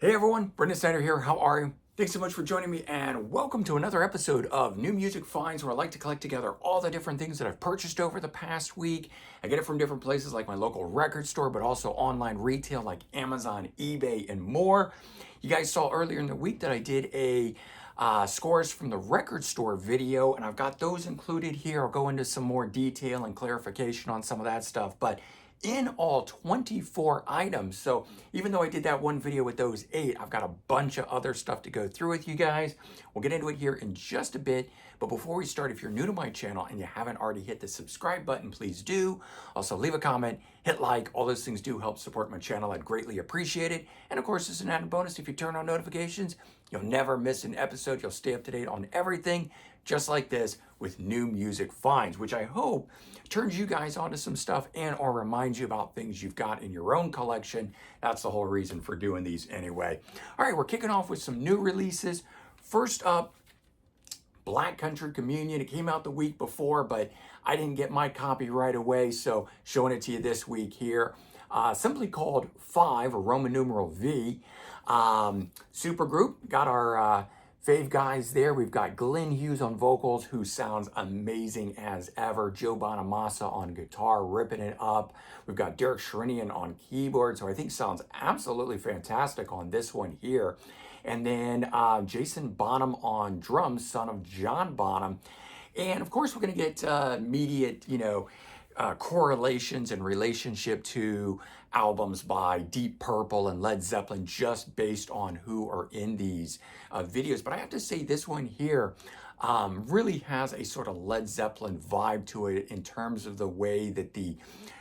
Hey everyone, Brendan Snyder here. How are you? Thanks so much for joining me and welcome to another episode of New Music Finds, where I like to collect together all the different things that I've purchased over the past week. I get it from different places like my local record store, but also online retail like Amazon, eBay, and more. You guys saw earlier in the week that I did a scores from the record store video, and I've got those included here. I'll go into some more detail and clarification on some of that stuff, but in all 24 items. So even though I did that one video with those 8, I've got a bunch of other stuff to go through with you guys. We'll get into it here in just a bit. But before we start, if you're new to my channel and you haven't already hit the subscribe button, please do. Also leave a comment, hit like, all those things do help support my channel. I'd greatly appreciate it. And of course, as an added bonus, if you turn on notifications, you'll never miss an episode. You'll stay up to date on everything, just like this, with New Music Finds, which I hope turns you guys onto some stuff and or reminds you about things you've got in your own collection. That's the whole reason for doing these anyway. All right, we're kicking off with some new releases. First up, Black Country Communion. It came out the week before, but I didn't get my copy right away, so showing it to you this week here. Simply called 5, or Roman numeral V. Supergroup, got our fave guys there. We've got Glenn Hughes on vocals, who sounds amazing as ever. Joe Bonamassa on guitar, ripping it up. We've got Derek Sherinian on keyboards, who I think sounds absolutely fantastic on this one here. And then Jason Bonham on drums, son of John Bonham. And of course, we're going to get immediate, correlations in relationship to albums by Deep Purple and Led Zeppelin, just based on who are in these videos. But I have to say, this one here really has a sort of Led Zeppelin vibe to it in terms of the way that the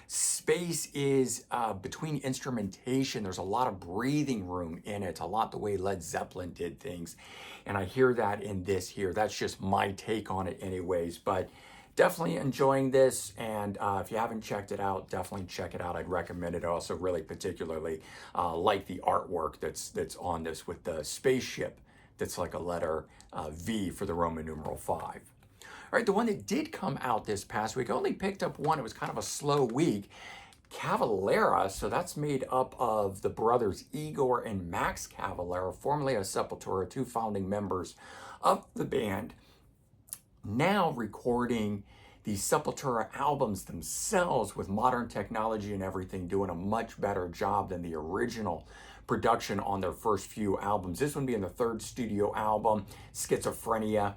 space is between instrumentation. There's a lot of breathing room in it, a lot the way Led Zeppelin did things. And I hear that in this here. That's just my take on it anyways. But definitely enjoying this, and if you haven't checked it out, definitely check it out. I'd recommend it. I also really particularly like the artwork that's on this with the spaceship that's like a letter V for the Roman numeral 5. All right, the one that did come out this past week, I only picked up one. It was kind of a slow week. Cavalera, so that's made up of the brothers Igor and Max Cavalera, formerly of Sepultura, 2 founding members of the band, now recording the Sepultura albums themselves with modern technology and everything, doing a much better job than the original production on their first few albums. This one being the 3rd studio album, Schizophrenia,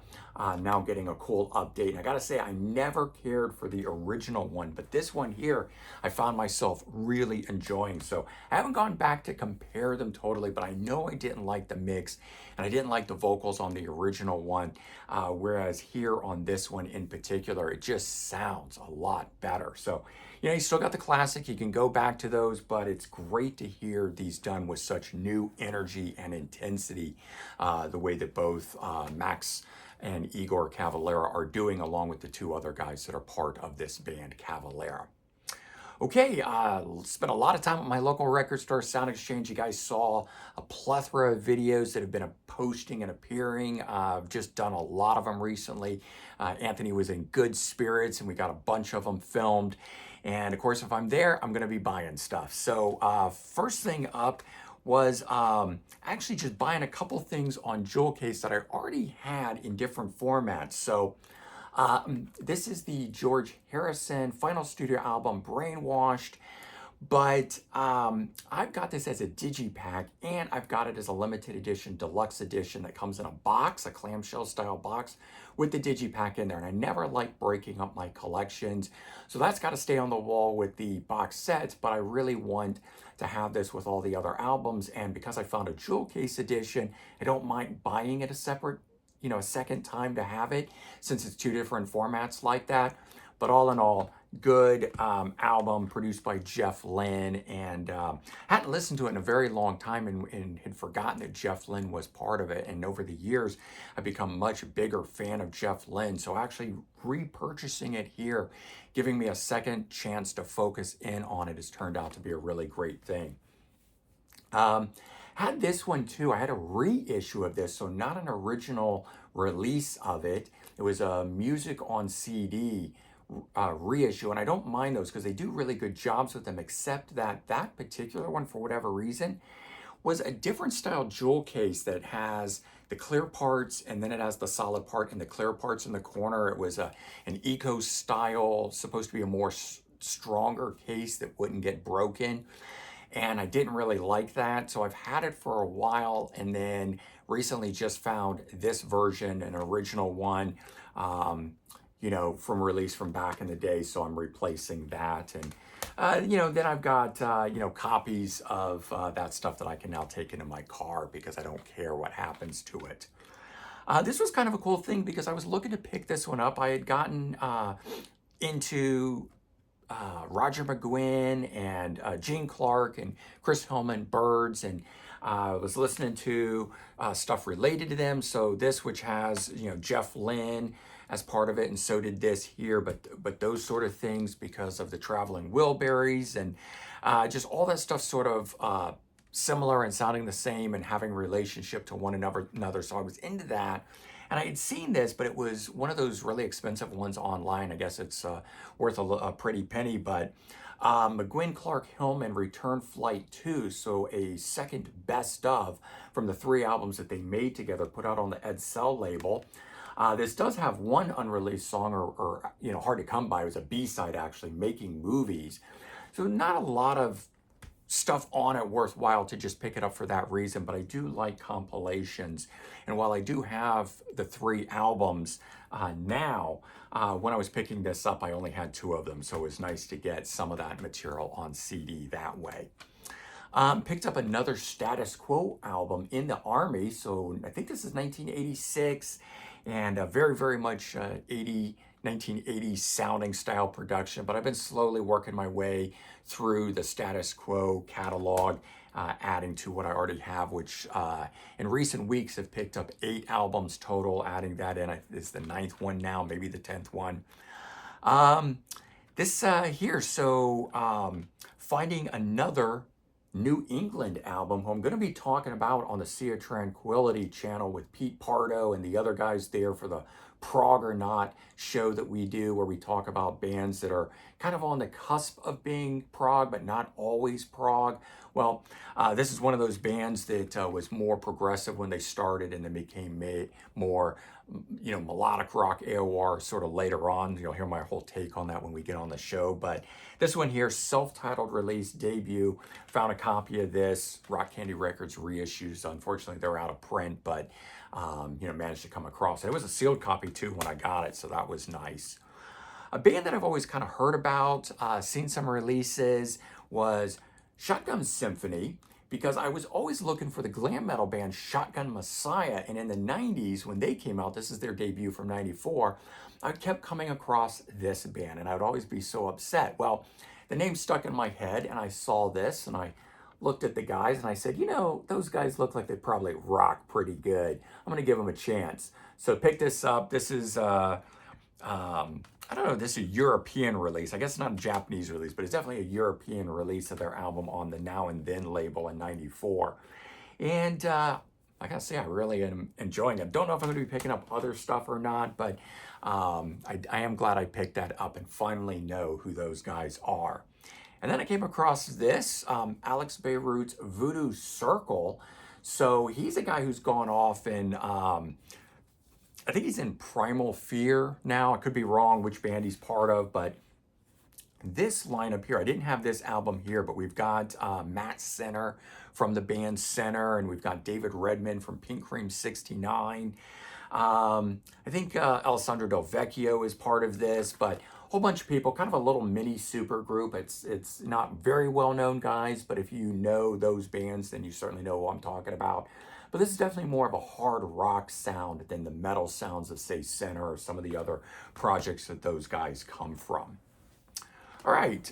now getting a cool update. And I gotta say, I never cared for the original one, but this one here, I found myself really enjoying. So I haven't gone back to compare them totally, but I know I didn't like the mix, and I didn't like the vocals on the original one, whereas here on this one in particular, it just sounds a lot better. So, you still got the classic, you can go back to those, but it's great to hear these done with such new energy and intensity, the way that both Max and Igor Cavalera are doing, along with the 2 other guys that are part of this band, Cavalera. Okay, spent a lot of time at my local record store, Sound Exchange. You guys saw a plethora of videos that have been posting and appearing. I've just done a lot of them recently. Anthony was in good spirits, and we got a bunch of them filmed. And of course, if I'm there, I'm going to be buying stuff. So first thing up was actually just buying a couple things on Jewel Case that I already had in different formats. So this is the George Harrison final studio album, Brainwashed. But I've got this as a digipack, and I've got it as a limited edition, deluxe edition that comes in a box, a clamshell style box with the digipack in there. And I never like breaking up my collections. So that's got to stay on the wall with the box sets, but I really want to have this with all the other albums. And because I found a Jewel Case edition, I don't mind buying it a separate, a second time to have it, since it's 2 different formats like that. But all in all, good album produced by Jeff Lynne, and hadn't listened to it in a very long time, and had forgotten that Jeff Lynne was part of it. And over the years, I've become a much bigger fan of Jeff Lynne. So actually repurchasing it here, giving me a second chance to focus in on it, has turned out to be a really great thing. Had this one too. I had a reissue of this, so not an original release of it. It was a music on CD reissue, and I don't mind those because they do really good jobs with them, except that that particular one, for whatever reason, was a different style jewel case that has the clear parts and then it has the solid part and the clear parts in the corner. It was an eco style, supposed to be a more stronger case that wouldn't get broken. And I didn't really like that. So I've had it for a while and then recently just found this version, an original one, you know, from release from back in the day. So I'm replacing that. And you know, then I've got, you know, copies of that stuff that I can now take into my car because I don't care what happens to it. This was kind of a cool thing because I was looking to pick this one up. I had gotten into Roger McGuinn and Gene Clark and Chris Hillman Birds, and was listening to stuff related to them. So this, which has, you know, Jeff Lynne as part of it, and so did this here, but those sort of things because of the Traveling Wilburys and just all that stuff sort of similar and sounding the same and having relationship to one another. So I was into that. And I had seen this, but it was one of those really expensive ones online. I guess it's worth a pretty penny, but McGuinn Clark Hillman Return Flight 2, so a second best of from the 3 albums that they made together, put out on the Ed Sell label. This does have one unreleased song, or you know, hard to come by. It was a B-side actually, Making Movies. So not a lot of stuff on it worthwhile to just pick it up for that reason, but I do like compilations. And while I do have the 3 albums now, when I was picking this up, I only had 2 of them, so it was nice to get some of that material on CD that way. Picked up another Status Quo album, In the Army, so I think this is 1986, and very, very much 1980s sounding style production, but I've been slowly working my way through the Status Quo catalog, adding to what I already have, which in recent weeks have picked up 8 albums total. Adding that in, it's the 9th one now, maybe the 10th one. This here, so finding another New England album, who I'm going to be talking about on the Sea of Tranquility channel with Pete Pardo and the other guys there for the Prog or Not show that we do, where we talk about bands that are kind of on the cusp of being prog, but not always prog. Well, this is one of those bands that was more progressive when they started and then became more, you know, melodic rock, AOR sort of later on. You'll hear my whole take on that when we get on the show. But this one here, self-titled release, debut. Found a copy of this, Rock Candy Records reissues. Unfortunately, they're out of print, but you know, managed to come across it. It was a sealed copy too when I got it, so that was nice. A band that I've always kind of heard about, seen some releases, was Shotgun Symphony, because I was always looking for the glam metal band Shotgun Messiah, and in the 90s when they came out, this is their debut from 94, I kept coming across this band and I would always be so upset. Well, the name stuck in my head and I saw this and I looked at the guys and I said, you know, those guys look like they probably rock pretty good. I'm going to give them a chance. So pick this up. This is, I don't know, this is a European release. I guess it's not a Japanese release, but it's definitely a European release of their album on the Now and Then label in 94. And I gotta say, I really am enjoying it. Don't know if I'm going to be picking up other stuff or not, but I am glad I picked that up and finally know who those guys are. And then I came across this, Alex Beirut's Voodoo Circle. So he's a guy who's gone off and I think he's in Primal Fear now. I could be wrong which band he's part of, but this lineup here, I didn't have this album here, but we've got Matt Center from the band Center, and we've got David Redmond from Pink Cream 69. I think Alessandro Del Vecchio is part of this, but a whole bunch of people, kind of a little mini super group. It's not very well known guys, but if you know those bands, then you certainly know who I'm talking about. But this is definitely more of a hard rock sound than the metal sounds of, say, Center or some of the other projects that those guys come from. All right,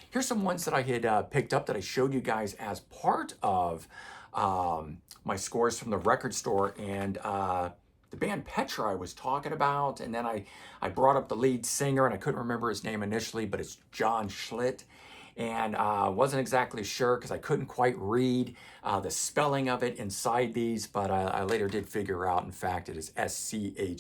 here's some ones that I had picked up that I showed you guys as part of my scores from the record store, and the band Petra I was talking about, and then I brought up the lead singer, and I couldn't remember his name initially, but it's John Schlitt. And wasn't exactly sure because I couldn't quite read the spelling of it inside these, but I later did figure out, in fact, it is Schlitt,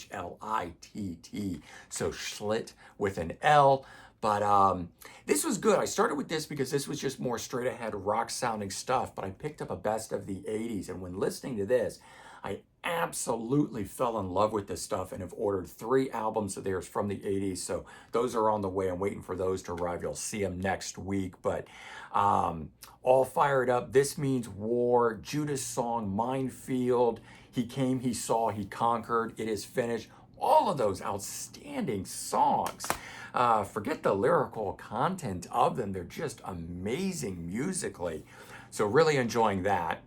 so Schlitt with an L. But this was good. I started with this because this was just more straight ahead rock sounding stuff, but I picked up a best of the 80s. And when listening to this, I absolutely fell in love with this stuff and have ordered 3 albums of theirs from the 80s. So those are on the way. I'm waiting for those to arrive. You'll see them next week. But all fired up. This Means War, Judas Song, Minefield, He Came, He Saw, He Conquered, It Is Finished. All of those outstanding songs. Forget the lyrical content of them. They're just amazing musically. So really enjoying that.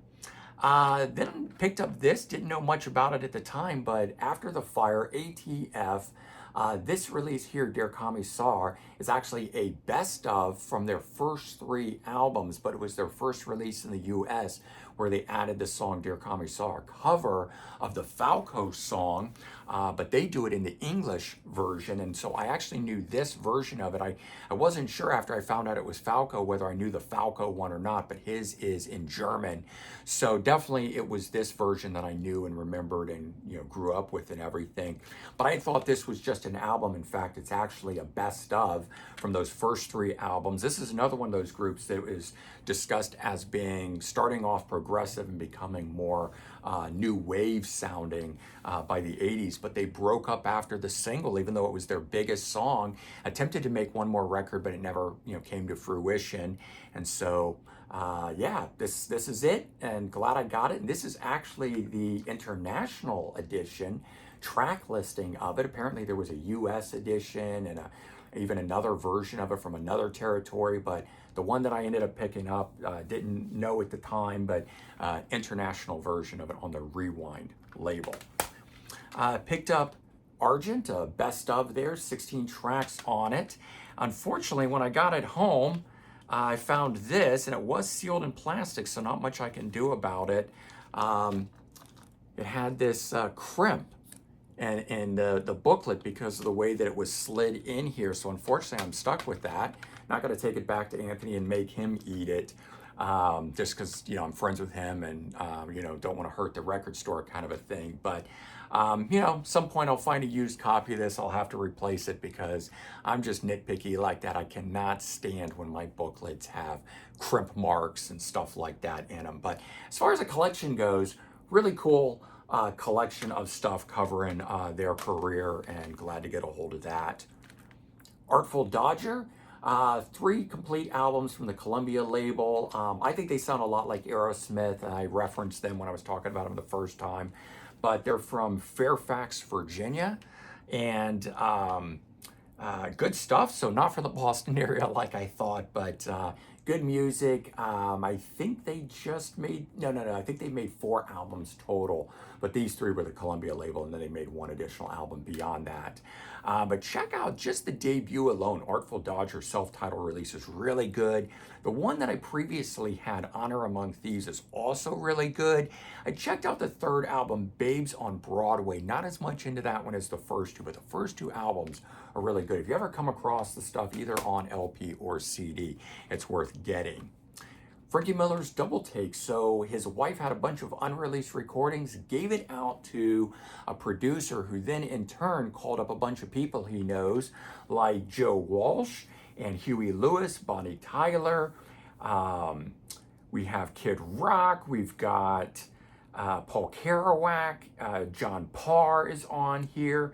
Then picked up this, didn't know much about it at the time, but After the Fire, ATF, this release here, Dear Commissar, is actually a best of from their first 3 albums, but it was their first release in the US where they added the song Dear Commissar, cover of the Falco song, but they do it in the English version. And so I actually knew this version of it. I wasn't sure after I found out it was Falco whether I knew the Falco one or not, but his is in German. So definitely it was this version that I knew and remembered and grew up with and everything. But I thought this was just an album. In fact, it's actually a best of from those first 3 albums. This is another one of those groups that was discussed as being starting off progressive and becoming more new wave sounding by the 80s, but they broke up after the single, even though it was their biggest song. Attempted to make one more record, but it never came to fruition. And so yeah, this is it, and glad I got it. And this is actually the international edition track listing of it. Apparently there was a US edition and even another version of it from another territory, but the one that I ended up picking up, didn't know at the time, but international version of it on the Rewind label. Picked up Argent, a best of there, 16 tracks on it. Unfortunately, when I got it home, I found this, and it was sealed in plastic, so not much I can do about it. It had this crimp and the booklet because of the way that it was slid in here. So unfortunately, I'm stuck with that. Not going to take it back to Anthony and make him eat it, just because I'm friends with him and don't want to hurt the record store kind of a thing. But some point I'll find a used copy of this. I'll have to replace it because I'm just nitpicky like that. I cannot stand when my booklets have crimp marks and stuff like that in them. But as far as a collection goes, really cool collection of stuff covering their career, and glad to get a hold of that. Artful Dodger, 3 complete albums from the Columbia label. I think they sound a lot like Aerosmith. I referenced them when I was talking about them the first time, but they're from Fairfax, Virginia, and good stuff. So not from the Boston area like I thought, but good music. I think they just made, no, I think they made 4 albums total, but these 3 were the Columbia label, and then they made 1 additional album beyond that. But check out just the debut alone. Artful Dodger self-titled release is really good. The one that I previously had, Honor Among Thieves, is also really good. I checked out the 3rd album, Babes on Broadway. Not as much into that one as the first 2, but the first 2 albums are really good. If you ever come across the stuff either on LP or CD, it's worth getting. Frankie Miller's Double Take. So his wife had a bunch of unreleased recordings, gave it out to a producer who then in turn called up a bunch of people he knows, like Joe Walsh and Huey Lewis, Bonnie Tyler. We have Kid Rock. We've got Paul Kerouac. John Parr is on here.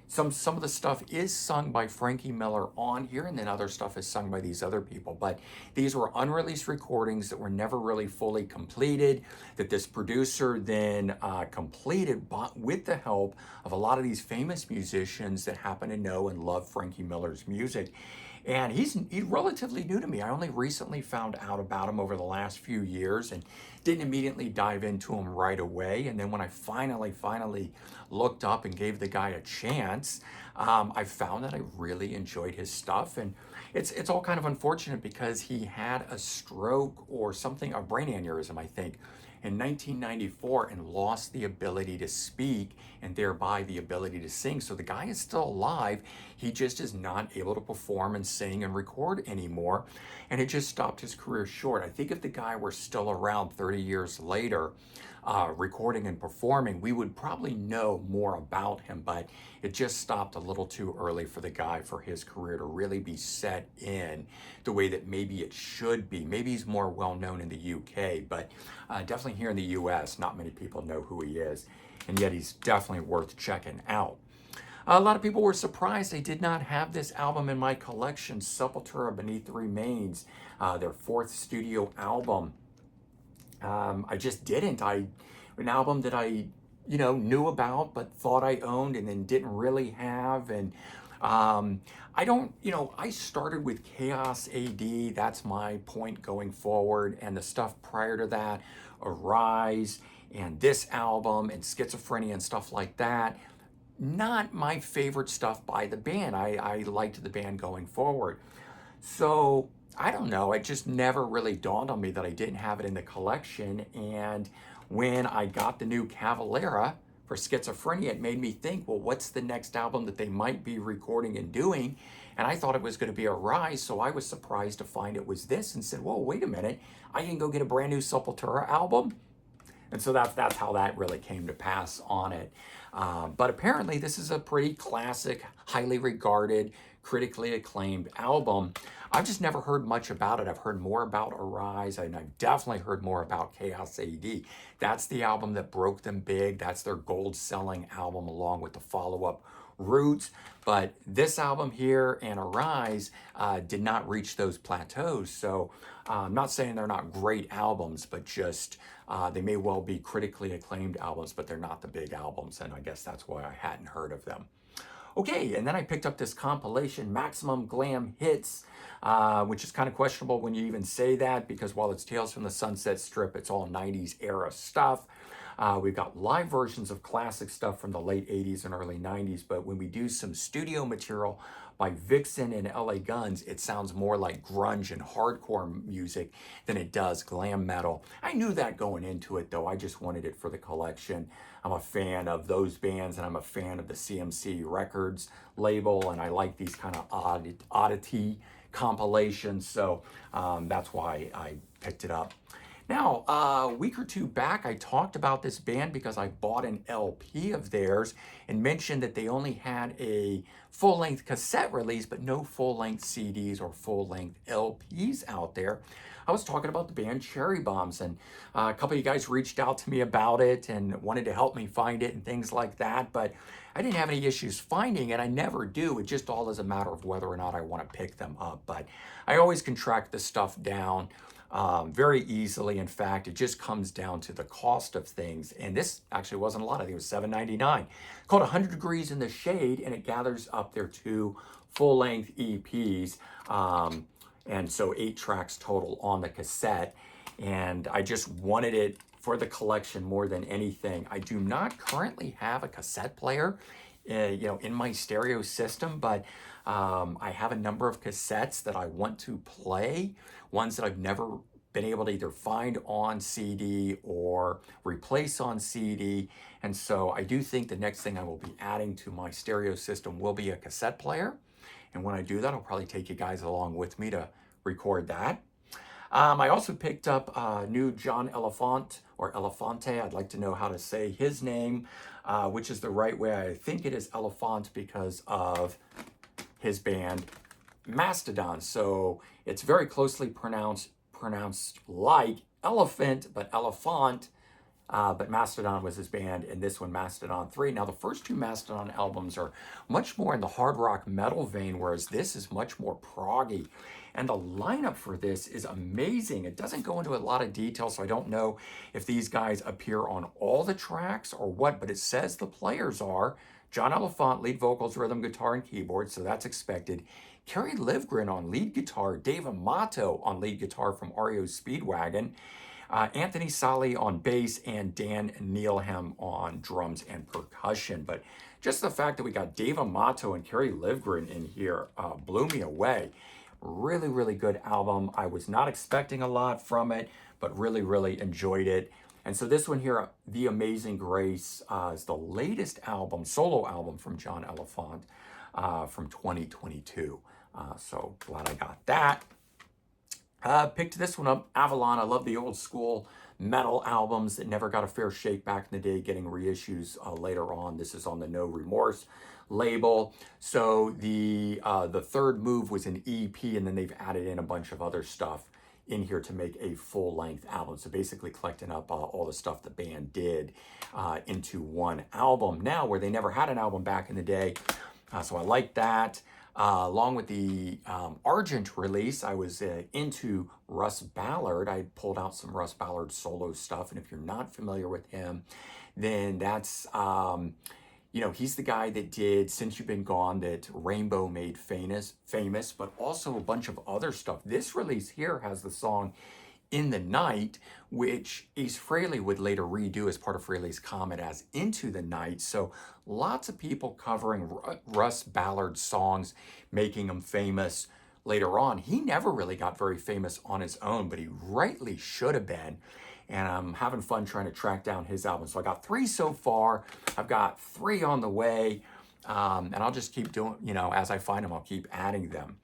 Some of the stuff is sung by Frankie Miller on here, and then other stuff is sung by these other people. But these were unreleased recordings that were never really fully completed, that this producer then completed with the help of a lot of these famous musicians that happen to know and love Frankie Miller's music. And he's relatively new to me. I only recently found out about him over the last few years and didn't immediately dive into him right away. And then when I finally looked up and gave the guy a chance, I found that I really enjoyed his stuff. And it's all kind of unfortunate because he had a stroke or something, a brain aneurysm, I think, in 1994 and lost the ability to speak and thereby the ability to sing. So the guy is still alive. He just is not able to perform and sing and record anymore. And it just stopped his career short. I think if the guy were still around 30 years later, recording and performing, we would probably know more about him, but it just stopped a little too early for the guy, for his career to really be set in the way that maybe it should be. Maybe he's more well known in the UK, but definitely here in the US, not many people know who he is, and yet he's definitely worth checking out. A lot of people were surprised I did not have this album in my collection, Sepultura Beneath the Remains, their fourth studio album. I just didn't. An album that I, knew about but thought I owned and then didn't really have. And I don't, I started with Chaos AD. That's my point going forward. And the stuff prior to that, Arise, and this album, and Schizophrenia, and stuff like that. Not my favorite stuff by the band. I liked the band going forward. So I don't know. It just never really dawned on me that I didn't have it in the collection. And when I got the new Cavalera for Schizophrenia, it made me think, well, what's the next album that they might be recording and doing? And I thought it was going to be Arise, so I was surprised to find it was this and said, whoa, wait a minute. I can go get a brand new Sepultura album? And so that's how that really came to pass on it. But apparently this is a pretty classic, highly regarded, critically acclaimed album. I've just never heard much about it. I've heard more about Arise, and I've definitely heard more about Chaos AD. That's the album that broke them big. That's their gold-selling album, along with the follow-up Roots. But this album here and Arise did not reach those plateaus. So I'm not saying they're not great albums, but just they may well be critically acclaimed albums, but they're not the big albums. And I guess that's why I hadn't heard of them. Okay, and then I picked up this compilation, Maximum Glam Hits, which is kind of questionable when you even say that, because while it's Tales from the Sunset Strip, it's all 90s era stuff. We've got live versions of classic stuff from the late 80s and early 90s, but when we do some studio material by Vixen and LA Guns, it sounds more like grunge and hardcore music than it does glam metal. I knew that going into it, though. I just wanted it for the collection. I'm a fan of those bands, and I'm a fan of the CMC Records label, and I like these kind of oddity compilations, so that's why I picked it up. Now, a week or two back, I talked about this band because I bought an LP of theirs and mentioned that they only had a full-length cassette release, but no full-length CDs or full-length LPs out there. I was talking about the band Cherry Bombs, and a couple of you guys reached out to me about it and wanted to help me find it and things like that, but I didn't have any issues finding it. I never do. It just all is a matter of whether or not I want to pick them up, but I always can track the stuff down very easily. In fact, it just comes down to the cost of things. And this actually wasn't a lot. I think it was $7.99. Called 100 Degrees in the Shade, and it gathers up their 2 full-length EPs. And so 8 tracks total on the cassette. And I just wanted it for the collection more than anything. I do not currently have a cassette player in my stereo system, but I have a number of cassettes that I want to play, ones that I've never been able to either find on CD or replace on CD. And so I do think the next thing I will be adding to my stereo system will be a cassette player. And when I do that, I'll probably take you guys along with me to record that. I also picked up new John Elefant, or Elefante. I'd like to know how to say his name, which is the right way. I think it is Elefant because of his band Mastodon. So it's very closely pronounced like elephant, but elephant. But Mastodon was his band, and this one, Mastodon 3. Now, the first 2 Mastodon albums are much more in the hard rock metal vein, whereas this is much more proggy. And the lineup for this is amazing. It doesn't go into a lot of detail, so I don't know if these guys appear on all the tracks or what, but it says the players are John Elefant, lead vocals, rhythm guitar, and keyboard, so that's expected. Kerry Livgren on lead guitar, Dave Amato on lead guitar from REO Speedwagon, Anthony Sali on bass, and Dan Neilhem on drums and percussion. But just the fact that we got Dave Amato and Kerry Livgren in here blew me away. Really, really good album. I was not expecting a lot from it, but really, really enjoyed it. And so this one here, The Amazing Grace, is the latest album, solo album from John Elefant from 2022. So glad I got that. Picked this one up, Avalon. I love the old school metal albums that never got a fair shake back in the day, getting reissues later on. This is on the No Remorse label. So the third move was an EP, and then they've added in a bunch of other stuff in here to make a full-length album. So basically collecting up all the stuff the band did into one album now, where they never had an album back in the day. So I like that. Along with the Argent release, I was into Russ Ballard. I pulled out some Russ Ballard solo stuff, and if you're not familiar with him, then that's he's the guy that did Since You've Been Gone, that Rainbow made famous, but also a bunch of other stuff. This release here has the song In the Night, which Ace Frehley would later redo as part of Frehley's Comet as Into the Night. So lots of people covering Russ Ballard songs, making them famous later on. He never really got very famous on his own, but he rightly should have been. And I'm having fun trying to track down his album. So I got 3 so far. I've got 3 on the way. And I'll just keep doing, as I find them, I'll keep adding them.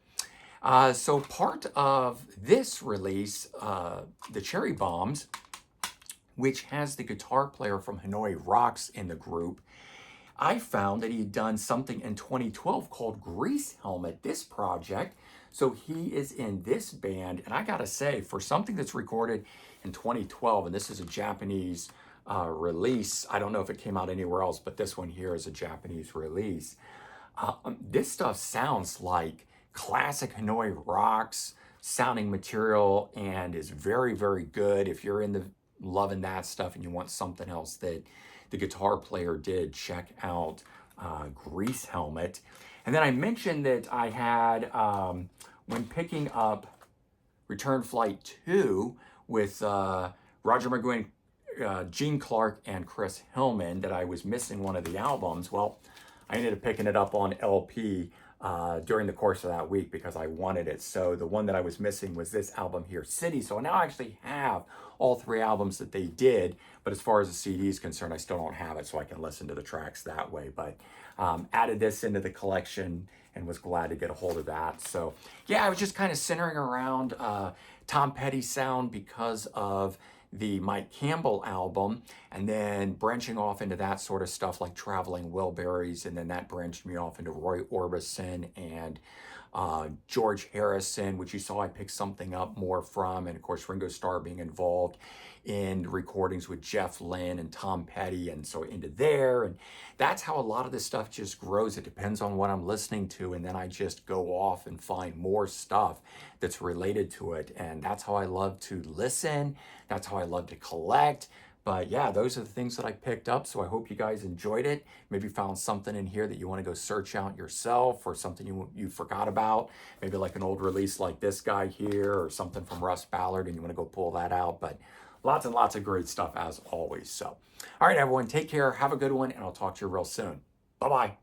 So part of this release, the Cherry Bombs, which has the guitar player from Hanoi Rocks in the group, I found that he had done something in 2012 called Grease Helmet, this project. So he is in this band, and I gotta say, for something that's recorded in 2012, and this is a Japanese release, I don't know if it came out anywhere else, but this one here is a Japanese release. This stuff sounds like classic Hanoi Rocks sounding material, and is very, very good. If you're loving that stuff and you want something else that the guitar player did, check out Grease Helmet. And then I mentioned that I had, when picking up Return Flight 2 with Roger McGuinn, Gene Clark, and Chris Hillman, that I was missing one of the albums. Well, I ended up picking it up on LP during the course of that week because I wanted it. So the one that I was missing was this album here, City. So now I actually have all 3 albums that they did, but as far as the CD is concerned, I still don't have it, so I can listen to the tracks that way. But added this into the collection and was glad to get a hold of that. So yeah, I was just kind of centering around Tom Petty sound because of the Mike Campbell album, and then branching off into that sort of stuff like Traveling Wilburys, and then that branched me off into Roy Orbison and George Harrison, which you saw I picked something up more from, and of course Ringo Starr being involved in recordings with Jeff Lynne and Tom Petty, and so into there. And that's how a lot of this stuff just grows. It depends on what I'm listening to, and then I just go off and find more stuff that's related to it. And that's how I love to listen. That's how I love to collect. But yeah, those are the things that I picked up. So I hope you guys enjoyed it. Maybe found something in here that you want to go search out yourself, or something you forgot about. Maybe like an old release like this guy here, or something from Russ Ballard, and you want to go pull that out. But lots and lots of great stuff as always. So, all right, everyone, take care. Have a good one, and I'll talk to you real soon. Bye-bye.